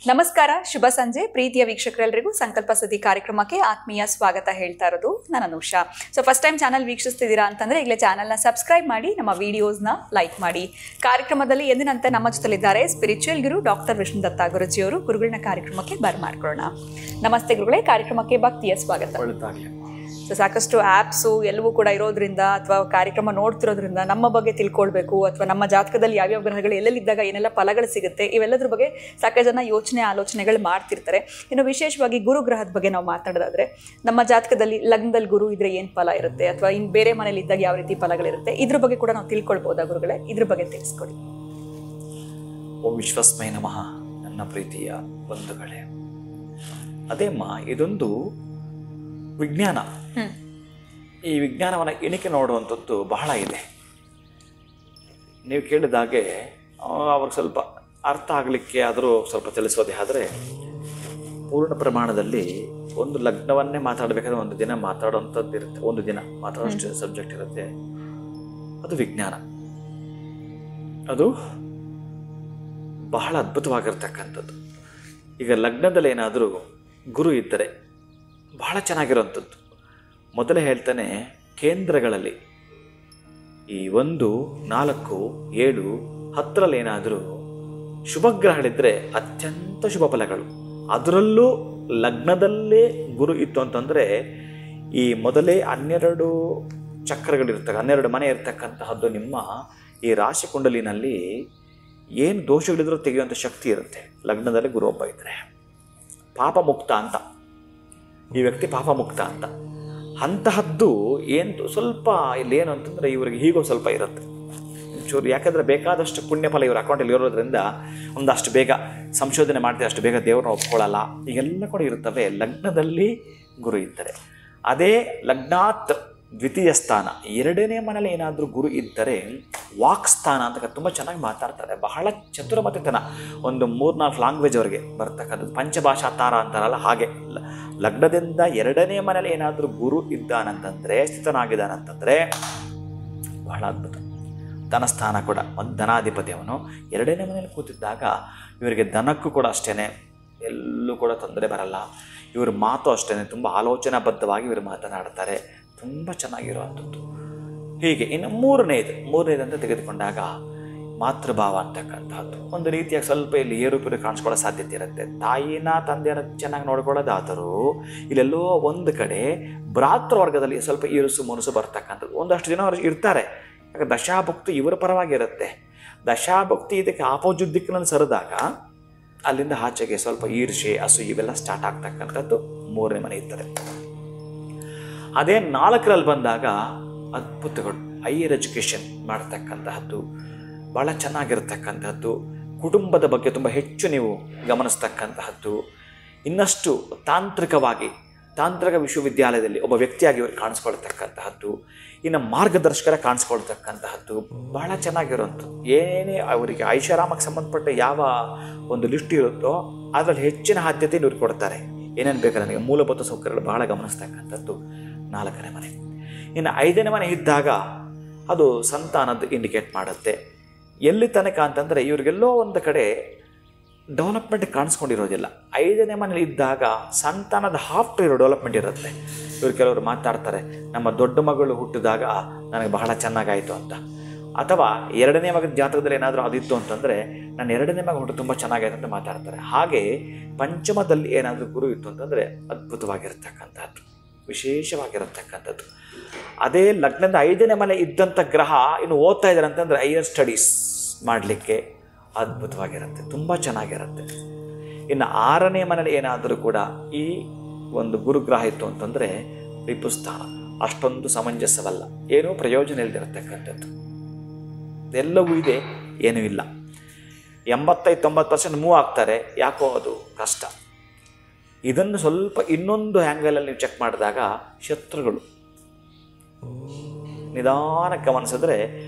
ನಮಸ್ಕಾರ, ಶುಭ ಸಂಜೆ ಪ್ರೀತಿಯ ವೀಕ್ಷಕರೆಲ್ಲರಿಗೂ ಸಂಕಲ್ಪ ಸುದ್ದಿ ಕಾರ್ಯಕ್ರಮಕ್ಕೆ ಆತ್ಮೀಯ ಸ್ವಾಗತ ಹೇಳ್ತಾ ಇರೋದು ನಾನು Anusha. So first time channel ವೀಕ್ಷಿಸ್ತಿದ್ದೀರಾ ಅಂತಂದ್ರೆ ಈಗಲೇ ಚಾನಲ್ನ ಸಬ್ಸ್ಕ್ರೈಬ್ ಮಾಡಿ, ನಮ್ಮ ವಿಡಿಯೋಸ್ನ ಲೈಕ್ ಮಾಡಿ. ಕಾರ್ಯಕ್ರಮದಲ್ಲಿ ಎಂದಿನಂತೆ ನಮ್ಮ ಜೊತೆಲಿದ್ದಾರೆ ಸ್ಪಿರಿಚುವಲ್ ಗುರು ಡಾಕ್ಟರ್ ವಿಷ್ಣುದತ್ತ ಗುರುಜಿಯವರು. ಗುರುಗಳನ್ನ ಕಾರ್ಯಕ್ರಮಕ್ಕೆ ಬರ್ಮಾಡ್ಕೊಳ್ಳೋಣ. ನಮಸ್ತೆ ಗುರುಗಳೇ, ಕಾರ್ಯಕ್ರಮಕ್ಕೆ ಭಕ್ತಿಯ ಸ್ವಾಗತ. ಸೊ ಸಾಕಷ್ಟು ಆ್ಯಪ್ಸು ಎಲ್ಲವೂ ಕೂಡ ಇರೋದ್ರಿಂದ ಅಥವಾ ಕಾರ್ಯಕ್ರಮ ನೋಡ್ತಿರೋದ್ರಿಂದ ನಮ್ಮ ಬಗ್ಗೆ ತಿಳ್ಕೊಳ್ಬೇಕು ಅಥವಾ ನಮ್ಮ ಜಾತಕದಲ್ಲಿ ಯಾವ್ಯಾವ ಗ್ರಹಗಳು ಎಲ್ಲೆಲ್ಲಿದ್ದಾಗ ಏನೆಲ್ಲ ಫಲಗಳು ಸಿಗುತ್ತೆ ಇವೆಲ್ಲದ್ರ ಬಗ್ಗೆ ಸಾಕಷ್ಟು ಜನ ಆಲೋಚನೆಗಳು ಮಾಡ್ತಿರ್ತಾರೆ. ಇನ್ನು ವಿಶೇಷವಾಗಿ ಗುರು ಗ್ರಹದ ಬಗ್ಗೆ ನಾವು ಮಾತಾಡೋದಾದ್ರೆ, ನಮ್ಮ ಜಾತಕದಲ್ಲಿ ಲಗ್ನದಲ್ಲಿ ಗುರು ಇದ್ರೆ ಏನು ಫಲ ಇರುತ್ತೆ ಅಥವಾ ಇನ್ನು ಬೇರೆ ಮನೇಲಿ ಇದ್ದಾಗ ಯಾವ ರೀತಿ ಫಲಗಳಿರುತ್ತೆ, ಇದ್ರ ಬಗ್ಗೆ ಕೂಡ ನಾವು ತಿಳ್ಕೊಳ್ಬೋದಾ ಗುರುಗಳೇ? ಇದ್ರ ಬಗ್ಗೆ ತಿಳಿಸ್ಕೊಡಿ. ಓಂ ವಿಶ್ವಸ್ಮೈ ನಮಃ. ನನ್ನ ಪ್ರೀತಿಯ ಬಂಧುಗಳೇ, ಅದೇಮ್ಮ ಇದೊಂದು ವಿಜ್ಞಾನ. ಈ ವಿಜ್ಞಾನವನ್ನು ಎಣಿಕೆ ನೋಡುವಂಥದ್ದು ಬಹಳ ಇದೆ. ನೀವು ಕೇಳಿದಾಗೆ ಅವ್ರಿಗೆ ಸ್ವಲ್ಪ ಅರ್ಥ ಆಗಲಿಕ್ಕೆ ಆದರೂ ಸ್ವಲ್ಪ ತಿಳಿಸೋದೇ ಆದರೆ, ಪೂರ್ಣ ಪ್ರಮಾಣದಲ್ಲಿ ಒಂದು ಲಗ್ನವನ್ನೇ ಮಾತಾಡಬೇಕಾದ್ರೆ ಒಂದು ದಿನ ಮಾತಾಡೋವಂಥದ್ದು ಇರುತ್ತೆ, ಒಂದು ದಿನ ಮಾತಾಡೋಷ್ಟು ಸಬ್ಜೆಕ್ಟ್ ಇರುತ್ತೆ. ಅದು ವಿಜ್ಞಾನ. ಅದು ಬಹಳ ಅದ್ಭುತವಾಗಿರ್ತಕ್ಕಂಥದ್ದು. ಈಗ ಲಗ್ನದಲ್ಲಿ ಏನಾದರೂ ಗುರು ಇದ್ದರೆ ಬಹಳ ಚೆನ್ನಾಗಿರೋವಂಥದ್ದು. ಮೊದಲೇ ಹೇಳ್ತಾನೆ, ಕೇಂದ್ರಗಳಲ್ಲಿ ಈ 1, 4, 7, 10ರಲ್ಲಿ ಏನಾದರೂ ಶುಭಗ್ರಹಗಳಿದ್ದರೆ ಅತ್ಯಂತ ಶುಭ ಫಲಗಳು. ಅದರಲ್ಲೂ ಲಗ್ನದಲ್ಲೇ ಗುರು ಇತ್ತು ಅಂತಂದರೆ, ಈ ಮೊದಲೇ 12 ಚಕ್ರಗಳಿರ್ತಕ್ಕ 12 ಮನೆ ಇರ್ತಕ್ಕಂತಹದ್ದು ನಿಮ್ಮ ಈ ರಾಶಿ ಕುಂಡಲಿನಲ್ಲಿ ಏನು ದೋಷಗಳಿದ್ರೂ ತೆಗೆಯುವಂಥ ಶಕ್ತಿ ಇರುತ್ತೆ. ಲಗ್ನದಲ್ಲಿ ಗುರು ಒಬ್ಬ ಇದ್ದರೆ ಪಾಪ ಮುಕ್ತ ಅಂತ, ಈ ವ್ಯಕ್ತಿ ಪಾಪ ಮುಕ್ತ ಅಂತ. ಅಂತಹದ್ದು ಏನು ಸ್ವಲ್ಪ ಇಲ್ಲಿ ಏನು ಅಂತಂದರೆ, ಇವರಿಗೆ ಹೀಗೋ ಸ್ವಲ್ಪ ಇರುತ್ತೆ ಚೂರು. ಯಾಕಂದರೆ ಬೇಕಾದಷ್ಟು ಪುಣ್ಯಫಲ ಇವ್ರ ಅಕೌಂಟಲ್ಲಿ ಇರೋದ್ರಿಂದ ಒಂದಷ್ಟು ಬೇಗ ಸಂಶೋಧನೆ ಮಾಡ್ತೀವಿ, ಅಷ್ಟು ಬೇಗ ದೇವ್ರನ್ನ ಒಪ್ಕೊಳ್ಳಲ್ಲ, ಈಗೆಲ್ಲ ಕೂಡ ಇರುತ್ತವೆ ಲಗ್ನದಲ್ಲಿ ಗುರು ಇದ್ದರೆ. ಅದೇ ಲಗ್ನಾತ್ ದ್ವಿತೀಯ ಸ್ಥಾನ, 2ನೇ ಮನೇಲಿ ಏನಾದರೂ ಗುರು ಇದ್ದರೆ ವಾಕ್ ಸ್ಥಾನ ಅಂತ ತುಂಬ ಚೆನ್ನಾಗಿ ಮಾತಾಡ್ತಾರೆ. ಬಹಳ ಚತುರಮತಿತನ, ಒಂದು 3-4 ಲ್ಯಾಂಗ್ವೇಜ್ ಅವರಿಗೆ ಬರ್ತಕ್ಕಂಥದ್ದು. ಪಂಚಭಾಷಾ ತಾರ ಅಂತಾರಲ್ಲ ಹಾಗೆ. ಲಗ್ನದಿಂದ 2ನೇ ಮನೇಲಿ ಏನಾದರೂ ಗುರು ಇದ್ದಾನಂತಂದರೆ, ಸ್ಥಿತನಾಗಿದ್ದಾನಂತಂದರೆ ಬಹಳ ಅದ್ಭುತ. ಧನಸ್ಥಾನ ಕೂಡ, ಒಂದು ಧನಾಧಿಪತಿ ಅವನು 2ನೇ ಮನೇಲಿ ಕೂತಿದ್ದಾಗ ಇವರಿಗೆ ಧನಕ್ಕೂ ಕೂಡ ಅಷ್ಟೇ, ಎಲ್ಲೂ ಕೂಡ ತೊಂದರೆ ಬರಲ್ಲ. ಇವ್ರ ಮಾತು ಅಷ್ಟೇ, ತುಂಬ ಆಲೋಚನಾಬದ್ಧವಾಗಿ ಇವರು ಮಾತನಾಡ್ತಾರೆ, ತುಂಬ ಚೆನ್ನಾಗಿರುವಂಥದ್ದು. ಹೀಗೆ ಇನ್ನು ಮೂರನೇದಂತ ತೆಗೆದುಕೊಂಡಾಗ ಮಾತೃಭಾವ ಅಂತಕ್ಕಂಥದ್ದು ಒಂದು ರೀತಿಯಾಗಿ ಸ್ವಲ್ಪ ಇಲ್ಲಿ ಏರುಪೇರು ಕಾಣಿಸ್ಕೊಳ್ಳೋ ಸಾಧ್ಯತೆ ಇರುತ್ತೆ. ತಾಯಿನ ತಂದೆಯನ್ನು ಚೆನ್ನಾಗಿ ನೋಡ್ಕೊಳ್ಳೋದಾದರೂ ಇಲ್ಲೆಲ್ಲೋ ಒಂದು ಕಡೆ ಭ್ರಾತೃವರ್ಗದಲ್ಲಿ ಸ್ವಲ್ಪ ಇರುಸು ಮುನುಸು ಬರ್ತಕ್ಕಂಥದ್ದು. ಒಂದಷ್ಟು ಜನ ಅವರು ಇರ್ತಾರೆ, ಯಾಕಂದ್ರೆ ದಶಾಭಕ್ತಿ ಇವರ ಪರವಾಗಿರುತ್ತೆ. ದಶಾಭಕ್ತಿ ಇದಕ್ಕೆ ಆಪೋಸಿಟ್ ದಿಕ್ಕಿನಲ್ಲಿ ಸರಿದಾಗ ಅಲ್ಲಿಂದ ಆಚೆಗೆ ಸ್ವಲ್ಪ ಈರ್ಷೆ, ಹಸು ಇವೆಲ್ಲ ಸ್ಟಾರ್ಟ್ ಆಗ್ತಕ್ಕಂಥದ್ದು 3ನೇ ಮನೆ ಇರ್ತದೆ. ಅದೇ 4ರಲ್ಲಿ ಬಂದಾಗ ಅದ್ಭುತಗಳು, ಹೈಯರ್ ಎಜುಕೇಷನ್ ಮಾಡ್ತಕ್ಕಂತಹದ್ದು, ಭಾಳ ಚೆನ್ನಾಗಿರ್ತಕ್ಕಂಥದ್ದು, ಕುಟುಂಬದ ಬಗ್ಗೆ ತುಂಬ ಹೆಚ್ಚು ನೀವು ಗಮನಿಸ್ತಕ್ಕಂತಹದ್ದು, ಇನ್ನಷ್ಟು ತಾಂತ್ರಿಕ ವಿಶ್ವವಿದ್ಯಾಲಯದಲ್ಲಿ ಒಬ್ಬ ವ್ಯಕ್ತಿಯಾಗಿ ಇವರು ಕಾಣಿಸ್ಕೊಳ್ತಕ್ಕಂತಹದ್ದು, ಇನ್ನು ಮಾರ್ಗದರ್ಶಕರ ಕಾಣಿಸ್ಕೊಳ್ತಕ್ಕಂತಹದ್ದು ಬಹಳ ಚೆನ್ನಾಗಿರುವಂಥದ್ದು. ಏನೇ ಅವರಿಗೆ ಐಷಾರಾಮಕ್ಕೆ ಸಂಬಂಧಪಟ್ಟ ಯಾವ ಒಂದು ಲಿಸ್ಟ್ ಇರುತ್ತೋ ಅದರಲ್ಲಿ ಹೆಚ್ಚಿನ ಆದ್ಯತೆ ಇವ್ರು ಕೊಡ್ತಾರೆ. ಏನೇನು ಬೇಕಾದ್ರೆ ನನಗೆ ಮೂಲಭೂತ ಸೌಕರ್ಯಗಳು ಬಹಳ ಗಮನಿಸ್ತಕ್ಕಂಥದ್ದು 4ನೇ ಮನೆ. ಇನ್ನು 5ನೇ ಮನೆ ಇದ್ದಾಗ ಅದು ಸಂತಾನದ್ದು ಇಂಡಿಕೇಟ್ ಮಾಡುತ್ತೆ. ಎಲ್ಲಿ ತನಕ ಅಂತಂದರೆ ಇವರಿಗೆಲ್ಲೋ ಒಂದು ಕಡೆ ಡೆವಲಪ್ಮೆಂಟ್ ಕಾಣಿಸ್ಕೊಂಡಿರೋದಿಲ್ಲ. 5ನೇ ಮನೇಲಿ ಇದ್ದಾಗ ಸಂತಾನದ ಹಾಫ್ಟ್ ಇರೋ ಡೆವಲಪ್ಮೆಂಟ್ ಇರುತ್ತೆ. ಇವರು ಕೆಲವರು ಮಾತಾಡ್ತಾರೆ, ನಮ್ಮ ದೊಡ್ಡ ಮಗಳು ಹುಟ್ಟಿದಾಗ ನನಗೆ ಬಹಳ ಚೆನ್ನಾಗಾಯಿತು ಅಂತ, ಅಥವಾ 2ನೇ ಮಗನ ಜಾತಕದಲ್ಲಿ ಏನಾದರೂ ಅದಿತ್ತು ಅಂತಂದರೆ ನಾನು 2ನೇ ಮಗ ಹುಟ್ಟು ತುಂಬ ಚೆನ್ನಾಗಾಯ್ತು ಅಂತ ಮಾತಾಡ್ತಾರೆ. ಹಾಗೆ ಪಂಚಮದಲ್ಲಿ ಏನಾದರೂ ಗುರು ಇತ್ತು ಅಂತಂದರೆ ಅದ್ಭುತವಾಗಿರ್ತಕ್ಕಂಥದ್ದು, ವಿಶೇಷವಾಗಿರತಕ್ಕಂಥದ್ದು. ಅದೇ ಲಗ್ನದ 5ನೇ ಮನೆ ಇದ್ದಂಥ ಗ್ರಹ ಇನ್ನು ಓದ್ತಾ ಇದ್ದಾರೆ ಅಂತಂದರೆ ಹೈಯರ್ ಸ್ಟಡೀಸ್ ಮಾಡಲಿಕ್ಕೆ ಅದ್ಭುತವಾಗಿರುತ್ತೆ, ತುಂಬ ಚೆನ್ನಾಗಿರುತ್ತೆ. ಇನ್ನು 6ನೇ ಮನೇಲಿ ಏನಾದರೂ ಕೂಡ ಈ ಒಂದು ಗುರುಗ್ರಹ ಇತ್ತು ಅಂತಂದರೆ ರಿಪುಸ್ಥಾನ, ಅಷ್ಟೊಂದು ಸಮಂಜಸವಲ್ಲ, ಏನೂ ಪ್ರಯೋಜನ ಇಲ್ಲದಿರತಕ್ಕಂಥದ್ದು. ಎಲ್ಲವೂ ಇದೆ, ಏನೂ ಇಲ್ಲ. 85-90% ಮೂವ್ ಆಗ್ತಾರೆ, ಯಾಕೋ ಅದು ಕಷ್ಟ. ಇದನ್ನು ಸ್ವಲ್ಪ ಇನ್ನೊಂದು ಆ್ಯಂಗಲಲ್ಲಿ ನೀವು ಚೆಕ್ ಮಾಡಿದಾಗ ಶತ್ರುಗಳು ನಿಧಾನಕ್ಕೆ ಗಮನಿಸಿದ್ರೆ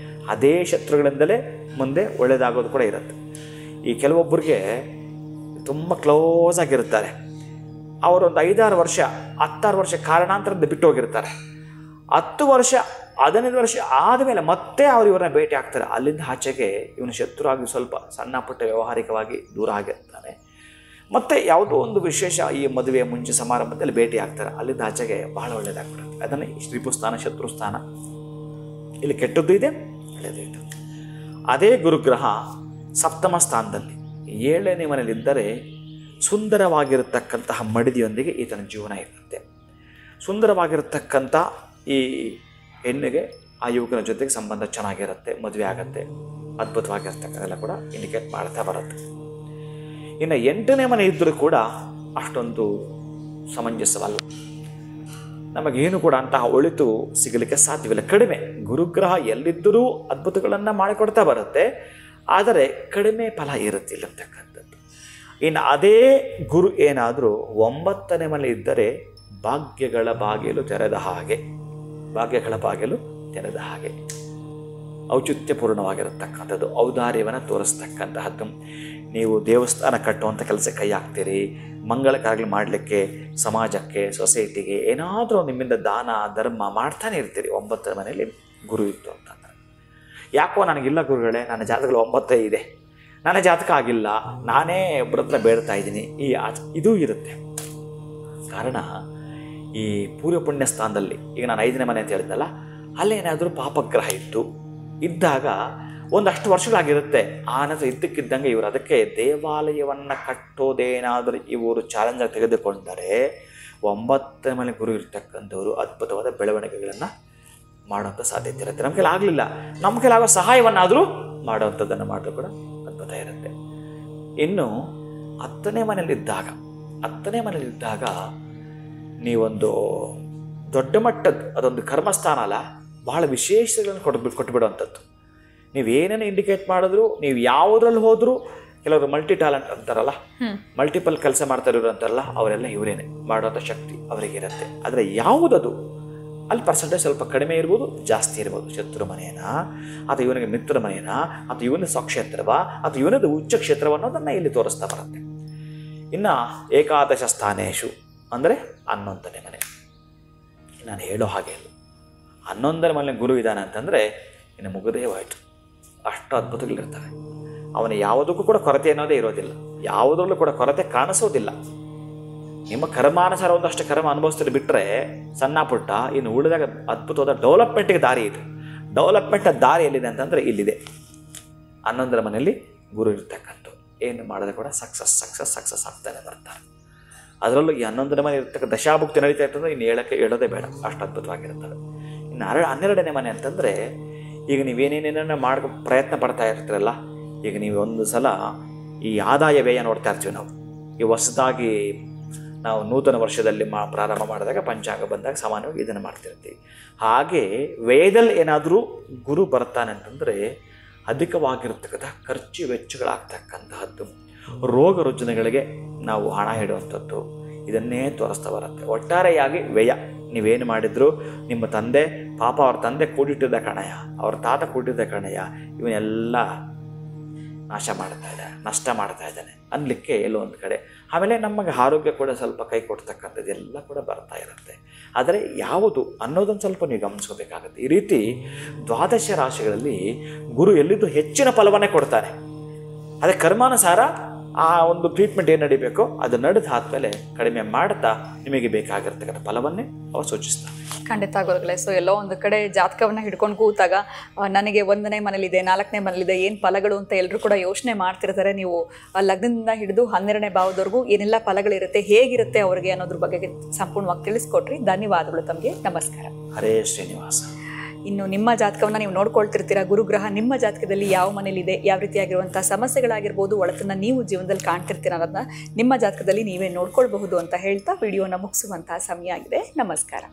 ಅದೇ ಶತ್ರುಗಳಿಂದಲೇ ಮುಂದೆ ಒಳ್ಳೆಯದಾಗೋದು ಕೂಡ ಇರುತ್ತೆ. ಈ ಕೆಲವೊಬ್ಬರಿಗೆ ತುಂಬ ಕ್ಲೋಸ್ ಆಗಿರ್ತಾರೆ, ಅವರೊಂದು 5-6 ವರ್ಷ 10-6 ವರ್ಷ ಕಾರಣಾಂತರದಿಂದ ಬಿಟ್ಟು ಹೋಗಿರ್ತಾರೆ. 10 ವರ್ಷ 15 ವರ್ಷ ಆದಮೇಲೆ ಮತ್ತೆ ಅವರು ಇವರನ್ನ ಭೇಟಿ ಆಗ್ತಾರೆ. ಅಲ್ಲಿಂದ ಆಚೆಗೆ ಇವನು ಶತ್ರು ಆಗಿ ಸ್ವಲ್ಪ ಸಣ್ಣ ಪುಟ್ಟ ವ್ಯಾವಹಾರಿಕವಾಗಿ ದೂರ ಆಗಿರ್ತಾನೆ. ಮತ್ತು ಯಾವುದೋ ಒಂದು ವಿಶೇಷ ಈ ಮದುವೆ ಮುಂಚೆ ಸಮಾರಂಭದಲ್ಲಿ ಭೇಟಿ ಆಗ್ತಾರೆ, ಅಲ್ಲಿಂದ ಆಚೆಗೆ ಬಹಳ ಒಳ್ಳೆಯದಾಗ್ಬಿಡುತ್ತೆ. ಅಲ್ಲಿಂದ ಆಚೆಗೆ ಭೇಟಿ ಆಗ್ತಾರೆ, ಅಲ್ಲಿಂದ ಆಚೆಗೆ ಬಹಳ ಒಳ್ಳೆಯದಾಗ್ಬಿಡುತ್ತೆ. ಅದನ್ನು ಶ್ರೀಪುಸ್ಥಾನ ಶತ್ರುಸ್ಥಾನ, ಇಲ್ಲಿ ಕೆಟ್ಟದ್ದು ಇದೆ, ಒಳ್ಳೆಯದು ಇದೆ. ಅದೇ ಗುರುಗ್ರಹ ಸಪ್ತಮ ಸ್ಥಾನದಲ್ಲಿ 7ನೇ ಮನೆಯಲ್ಲಿದ್ದರೆ ಸುಂದರವಾಗಿರತಕ್ಕಂತಹ ಮಡಿದಿಯೊಂದಿಗೆ ಈತನ ಜೀವನ ಇರುತ್ತೆ. ಸುಂದರವಾಗಿರತಕ್ಕಂಥ ಈ ಹೆಣ್ಣಿಗೆ ಆ ಯುವಕನ ಜೊತೆಗೆ ಸಂಬಂಧ ಚೆನ್ನಾಗಿರುತ್ತೆ, ಮದುವೆ ಆಗುತ್ತೆ, ಅದ್ಭುತವಾಗಿರ್ತಕ್ಕಂಥೆಲ್ಲ ಕೂಡ ಇಂಡಿಕೇಟ್ ಮಾಡ್ತಾ ಬರುತ್ತೆ. ಇನ್ನು 8ನೇ ಮನೆ ಇದ್ದರೂ ಕೂಡ ಅಷ್ಟೊಂದು ಸಮಂಜಸವಲ್ಲ, ನಮಗೇನು ಕೂಡ ಅಂತಹ ಒಳಿತು ಸಿಗಲಿಕ್ಕೆ ಸಾಧ್ಯವಿಲ್ಲ, ಕಡಿಮೆ. ಗುರುಗ್ರಹ ಎಲ್ಲಿದ್ದರೂ ಅದ್ಭುತಗಳನ್ನು ಮಾಡಿಕೊಡ್ತಾ ಬರುತ್ತೆ, ಆದರೆ ಕಡಿಮೆ ಫಲ ಇರುತ್ತಿಲ್ಲತಕ್ಕಂಥದ್ದು. ಇನ್ನು ಅದೇ ಗುರು ಏನಾದರೂ 9ನೇ ಮನೆ ಇದ್ದರೆ ಭಾಗ್ಯಗಳ ಬಾಗಿಲು ತೆರೆದ ಹಾಗೆ, ಭಾಗ್ಯಗಳ ಬಾಗಿಲು ತೆರೆದ ಹಾಗೆ, ಔಚಿತ್ಯಪೂರ್ಣವಾಗಿರತಕ್ಕಂಥದ್ದು, ಔದಾರ್ಯವನ್ನು ತೋರಿಸ್ತಕ್ಕಂತಹದ್ದು. ನೀವು ದೇವಸ್ಥಾನ ಕಟ್ಟುವಂಥ ಕೆಲಸಕ್ಕೆ ಕೈ ಹಾಕ್ತೀರಿ, ಮಂಗಳ ಕಾರ್ಯ ಮಾಡಲಿಕ್ಕೆ, ಸಮಾಜಕ್ಕೆ, ಸೊಸೈಟಿಗೆ ಏನಾದರೂ ನಿಮ್ಮಿಂದ ದಾನ ಧರ್ಮ ಮಾಡ್ತಾನೆ ಇರ್ತೀರಿ. 9ನೇ ಮನೆಯಲ್ಲಿ ಗುರು ಇತ್ತು ಅಂತಂದರೆ, ಯಾಕೋ ನನಗಿಲ್ಲ ಗುರುಗಳೇ, ನನ್ನ ಜಾತಕಗಳು 9 ಇದೆ, ನನ್ನ ಜಾತಕ ಆಗಿಲ್ಲ, ನಾನೇ ಒಬ್ಬರ ಹತ್ರ ಬೇಡ್ತಾ ಇದ್ದೀನಿ, ಇದೂ ಇರುತ್ತೆ. ಕಾರಣ ಈ ಪೂರ್ವ ಪುಣ್ಯ ಸ್ಥಾನದಲ್ಲಿ, ಈಗ ನಾನು 5ನೇ ಮನೆ ಅಂತ ಹೇಳಿದ್ನಲ್ಲ, ಅಲ್ಲೇನಾದರೂ ಪಾಪಗ್ರಹ ಇದ್ದಾಗ ಒಂದಷ್ಟು ವರ್ಷಗಳಾಗಿರುತ್ತೆ. ಆ ನಂತರ ಇದ್ದಕ್ಕಿದ್ದಂಗೆ ಇವರು ಅದಕ್ಕೆ ದೇವಾಲಯವನ್ನು ಕಟ್ಟೋದೇನಾದರೂ ಇವರು ಚಾಲೆಂಜಾಗಿ ತೆಗೆದುಕೊಂಡರೆ 9ನೇ ಮನೆ ಗುರು ಇರ್ತಕ್ಕಂಥವರು ಅದ್ಭುತವಾದ ಬೆಳವಣಿಗೆಗಳನ್ನು ಮಾಡುವಂಥ ಸಾಧ್ಯತೆ ಇರುತ್ತೆ. ನಮ್ಮ ಕೈಲಿ ಆಗಲಿಲ್ಲ, ನಮ್ಮ ಕೈಲಾಗೋ ಸಹಾಯವನ್ನಾದರೂ ಮಾಡುವಂಥದ್ದನ್ನು ಮಾಡಿದ್ರು ಕೂಡ ಅದ್ಭುತ ಇರುತ್ತೆ. ಇನ್ನು 10ನೇ ಮನೆಯಲ್ಲಿದ್ದಾಗ ನೀವೊಂದು ದೊಡ್ಡ ಮಟ್ಟದ ಅದೊಂದು ಕರ್ಮಸ್ಥಾನ ಅಲ್ಲ, ಬಹಳ ವಿಶೇಷಗಳನ್ನು ಕೊಟ್ಟುಬಿಡುವಂಥದ್ದು. ನೀವೇನೇನು ಇಂಡಿಕೇಟ್ ಮಾಡಿದ್ರು, ನೀವು ಯಾವುದ್ರಲ್ಲಿ ಹೋದರೂ, ಕೆಲವರು ಮಲ್ಟಿ ಟ್ಯಾಲೆಂಟ್ ಅಂತಾರಲ್ಲ, ಮಲ್ಟಿಪಲ್ ಕೆಲಸ ಮಾಡ್ತಾ ಇರೋರು ಅಂತಾರಲ್ಲ, ಅವರೆಲ್ಲ ಇವರೇನೆ ಮಾಡುವಂಥ ಶಕ್ತಿ ಅವರಿಗಿರುತ್ತೆ. ಆದರೆ ಯಾವುದದು ಅಲ್ಲಿ ಪರ್ಸೆಂಟೇಜ್ ಸ್ವಲ್ಪ ಕಡಿಮೆ ಇರ್ಬೋದು, ಜಾಸ್ತಿ ಇರ್ಬೋದು. ಶತ್ರು ಮನೆಯೇನಾ, ಅಥವಾ ಇವನಿಗೆ ಮಿತ್ರ ಮನೆಯೇನಾ, ಅಥವಾ ಇವನ ಸ್ವಕ್ಷೇತ್ರವಾ, ಅಥವಾ ಇವನದು ಉಚ್ಚ ಕ್ಷೇತ್ರವ ಅನ್ನೋದನ್ನು ಇಲ್ಲಿ ತೋರಿಸ್ತಾ ಬರುತ್ತೆ. ಇನ್ನು ಏಕಾದಶ ಸ್ಥಾನೇಶು ಅಂದರೆ 11ನೇ ಮನೆ. ನಾನು ಹೇಳೋ ಹಾಗೆ ಇಲ್ಲ, 11ನೇ ಮನೆ ಗುರು ಇದ್ದಾನೆ ಅಂತಂದರೆ ಇನ್ನು ಮುಗದೇ ಹೋಯಿತು. ಅಷ್ಟು ಅದ್ಭುತಗಳಿರ್ತವೆ. ಅವನು ಯಾವುದಕ್ಕೂ ಕೂಡ ಕೊರತೆ ಅನ್ನೋದೇ ಇರೋದಿಲ್ಲ, ಯಾವುದರಲ್ಲೂ ಕೂಡ ಕೊರತೆ ಕಾಣಿಸೋದಿಲ್ಲ. ನಿಮ್ಮ ಕರ್ಮಾನುಸಾರ ಒಂದಷ್ಟು ಕರ್ಮ ಅನುಭವಿಸ್ತಾರೆ ಬಿಟ್ಟರೆ ಸಣ್ಣ ಪುಟ್ಟ, ಇನ್ನು ಉಳಿದಾಗ ಅದ್ಭುತವಾದ ಡೆವಲಪ್ಮೆಂಟ್ಗೆ ದಾರಿ ಇದೆ. ಡೆವಲಪ್ಮೆಂಟ್ ದಾರಿ ಎಲ್ಲಿದೆ ಅಂತಂದರೆ ಇಲ್ಲಿದೆ. 11ನೇ ಮನೆಯಲ್ಲಿ ಗುರು ಇರ್ತಕ್ಕಂಥ ಏನು ಮಾಡಿದ್ರೆ ಕೂಡ ಸಕ್ಸಸ್ ಆಗ್ತಾನೆ ಬರ್ತಾರೆ. ಅದರಲ್ಲೂ ಈ 11ನೇ ಮನೆ ಇರ್ತಕ್ಕ ದಶಾಭುಕ್ತಿ ನಡೀತಾ ಇರ್ತಂದ್ರೆ ಇನ್ನು ಹೇಳೋದೇ ಬೇಡ, ಅಷ್ಟು ಅದ್ಭುತವಾಗಿರ್ತವೆ. ಇನ್ನು 12ನೇ ಮನೆ ಅಂತಂದರೆ ಈಗ ನೀವೇನೇನೇನೋ ಪ್ರಯತ್ನ ಪಡ್ತಾ ಇರ್ತೀರಲ್ಲ, ಈಗ ನೀವು ಒಂದು ಸಲ ಈ ಆದಾಯ ವ್ಯಯ ನೋಡ್ತಾ ಇರ್ತೀವಿ ನಾವು. ಈ ಹೊಸದಾಗಿ ನಾವು ನೂತನ ವರ್ಷದಲ್ಲಿ ಪ್ರಾರಂಭ ಮಾಡಿದಾಗ ಪಂಚಾಂಗ ಬಂದಾಗ ಸಾಮಾನ್ಯವಾಗಿ ಇದನ್ನು ಮಾಡ್ತಿರ್ತೀವಿ. ಹಾಗೆ ವ್ಯಯದಲ್ಲಿ ಏನಾದರೂ ಗುರು ಬರ್ತಾನೆ ಅಂತಂದರೆ ಅಧಿಕವಾಗಿರ್ತಕ್ಕಂಥ ಖರ್ಚು ವೆಚ್ಚಗಳಾಗ್ತಕ್ಕಂತಹದ್ದು, ರೋಗ ರುಜಿನಗಳಿಗೆ ನಾವು ಹಣ ಇಡುವಂಥದ್ದು, ಇದನ್ನೇ ತೋರಿಸ್ತಾ ಬರುತ್ತೆ. ಒಟ್ಟಾರೆಯಾಗಿ ವ್ಯಯ ನೀವೇನು ಮಾಡಿದ್ರು, ನಿಮ್ಮ ತಂದೆ ಪಾಪ ಅವ್ರ ತಂದೆ ಕೂಡಿಟ್ಟಿದ್ದ ಕಣಯ, ಅವ್ರ ತಾತ ಕೂಡಿಟ್ಟಿದ್ದ ಕಣಯ, ಇವನ್ನೆಲ್ಲ ನಾಶ ಮಾಡ್ತಾ ಇದ್ದಾನೆ, ನಷ್ಟ ಮಾಡ್ತಾ ಇದ್ದಾನೆ ಅನ್ನಲಿಕ್ಕೆ ಎಲ್ಲೋ ಒಂದು ಕಡೆ. ಆಮೇಲೆ ನಮಗೆ ಆರೋಗ್ಯ ಕೂಡ ಸ್ವಲ್ಪ ಕೈ ಕೊಡ್ತಕ್ಕಂಥದ್ದು ಎಲ್ಲ ಕೂಡ ಬರ್ತಾ ಇರುತ್ತೆ. ಆದರೆ ಯಾವುದು ಅನ್ನೋದನ್ನು ಸ್ವಲ್ಪ ನೀವು ಗಮನಿಸ್ಕೋಬೇಕಾಗುತ್ತೆ. ಈ ರೀತಿ 12 ರಾಶಿಗಳಲ್ಲಿ ಗುರು ಎಲ್ಲಿದ್ದು ಹೆಚ್ಚಿನ ಫಲವನ್ನೇ ಕೊಡ್ತಾನೆ. ಅದೇ ಕರ್ಮಾನುಸಾರ ಆ ಒಂದು ಟ್ರೀಟ್ಮೆಂಟ್ ಏನು ನಡಿಬೇಕೋ ಅದು ನಡೆದು ಆದಮೇಲೆ ಕಡಿಮೆ ಮಾಡ್ತಾ ನಿಮಗೆ ಬೇಕಾಗಿರ್ತಕ್ಕಂಥ ಫಲವನ್ನೇ ಅವ ಸೂಚಿಸ್ತಾನೆ. ಖಂಡಿತ ಗುರುಗಳೇ. ಸೊ ಎಲ್ಲೋ ಒಂದು ಕಡೆ ಜಾತಕವನ್ನು ಹಿಡ್ಕೊಂಡು ಕೂತಾಗ ನನಗೆ 1ನೇ ಮನೇಲಿದೆ, 4ನೇ ಮನೇಲಿದೆ, ಏನು ಫಲಗಳು ಅಂತ ಎಲ್ಲರೂ ಕೂಡ ಯೋಚನೆ ಮಾಡ್ತಿರ್ತಾರೆ. ನೀವು ಲಗ್ನದಿಂದ ಹಿಡಿದು 12ನೇ ಭಾವದವರೆಗೂ ಏನೆಲ್ಲ ಫಲಗಳಿರುತ್ತೆ, ಹೇಗಿರುತ್ತೆ ಅವ್ರಿಗೆ ಅನ್ನೋದ್ರ ಬಗ್ಗೆ ಸಂಪೂರ್ಣವಾಗಿ ತಿಳಿಸ್ಕೊಟ್ರಿ. ಧನ್ಯವಾದಗಳು ತಮಗೆ. ನಮಸ್ಕಾರ. ಹರೇ ಶ್ರೀನಿವಾಸ. ಇನ್ನು ನಿಮ್ಮ ಜಾತಕವನ್ನು ನೀವು ನೋಡ್ಕೊಳ್ತಿರ್ತೀರ. ಗುರುಗ್ರಹ ನಿಮ್ಮ ಜಾತಕದಲ್ಲಿ ಯಾವ ಮನೇಲಿದೆ, ಯಾವ ರೀತಿಯಾಗಿರುವಂಥ ಸಮಸ್ಯೆಗಳಾಗಿರ್ಬೋದು, ಒಳತನ್ನ ನೀವು ಜೀವನದಲ್ಲಿ ಕಾಣ್ತಿರ್ತೀರ ಅನ್ನೋದನ್ನ ನಿಮ್ಮ ಜಾತಕದಲ್ಲಿ ನೀವೇ ನೋಡ್ಕೊಳ್ಬಹುದು ಅಂತ ಹೇಳ್ತಾ ವಿಡಿಯೋನ ಮುಗಿಸುವಂತಹ ಸಮಯ ಆಗಿದೆ. ನಮಸ್ಕಾರ.